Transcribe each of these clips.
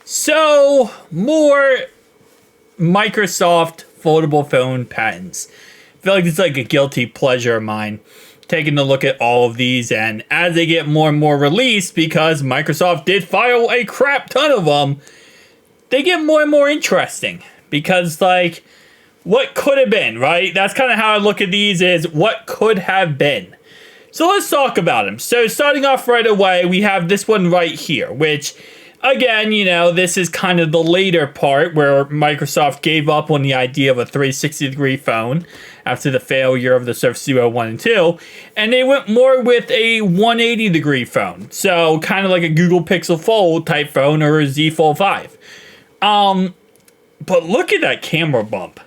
So, more Microsoft foldable phone patents. I feel like it's like a guilty pleasure of mine, taking a look at all of these, and as they get more and more released, because Microsoft did file a crap ton of them, they get more and more interesting. Because, like, what could have been, right? That's kind of how I look at these, is what could have been. So let's talk about them. So starting off right away, we have this one right here, which, again, you know, this is kind of the later part where Microsoft gave up on the idea of a 360-degree phone after the failure of the Surface Duo 1 and 2, and they went more with a 180-degree phone. So kind of like a Google Pixel Fold type phone or a Z Fold 5. But look at that camera bump.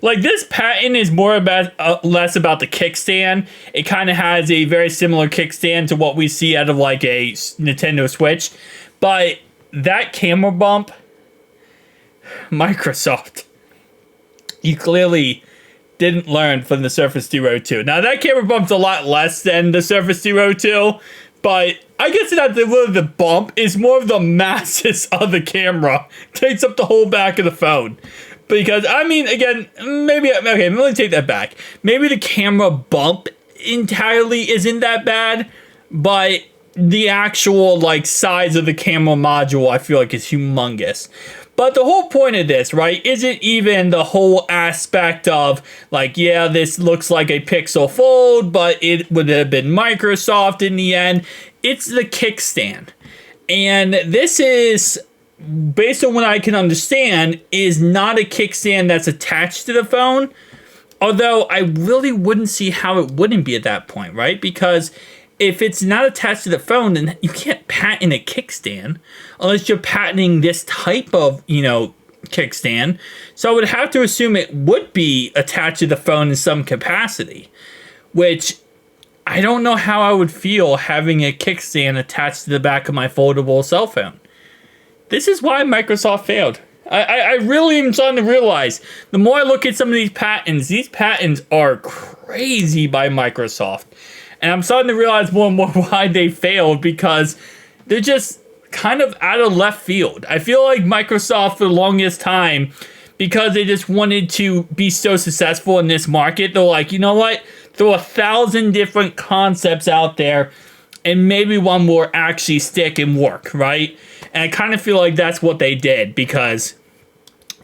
Like, this patent is more about less about the kickstand. It kind of has a very similar kickstand to what we see out of like a Nintendo Switch. But that camera bump, Microsoft, you clearly didn't learn from the Surface Duo 2. Now, that camera bump's a lot less than the Surface Duo 2, but I guess it's not really the bump. It's more of the masses of the camera. Takes up the whole back of the phone. Because, I mean, again, maybe, okay, let me take that back. Maybe the camera bump entirely isn't that bad, but the actual, like, size of the camera module, I feel like, is humongous. But the whole point of this, right, isn't even the whole aspect of, like, yeah, this looks like a Pixel Fold, but it would have been Microsoft in the end. It's the kickstand. And this is, based on what I can understand, is not a kickstand that's attached to the phone. Although I really wouldn't see how it wouldn't be at that point, right? Because if it's not attached to the phone, then you can't patent a kickstand unless you're patenting this type of, you know, kickstand. So I would have to assume it would be attached to the phone in some capacity, which I don't know how I would feel having a kickstand attached to the back of my foldable cell phone. This is why Microsoft failed. I really am starting to realize, the more I look at some of these patents are crazy by Microsoft. And I'm starting to realize more and more why they failed, because they're just kind of out of left field. I feel like Microsoft, for the longest time, because they just wanted to be so successful in this market, they're like, you know what? Throw 1,000 different concepts out there, and maybe one will actually stick and work, right? And I kind of feel like that's what they did, because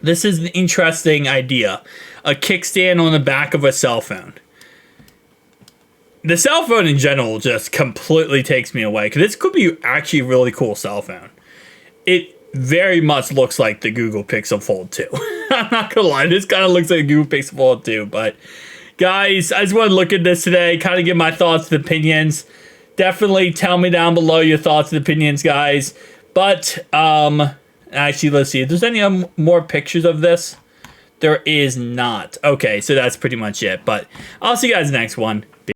this is an interesting idea. A kickstand on the back of a cell phone. The cell phone in general just completely takes me away, because this could be actually a really cool cell phone. It very much looks like the Google Pixel Fold 2. I'm not gonna lie, this kind of looks like a Google Pixel Fold 2, but guys, I just want to look at this today, kind of give my thoughts and opinions. Definitely tell me down below your thoughts and opinions, guys. But, actually, let's see if there's any more pictures of this. There is not. Okay, so that's pretty much it. But I'll see you guys next one.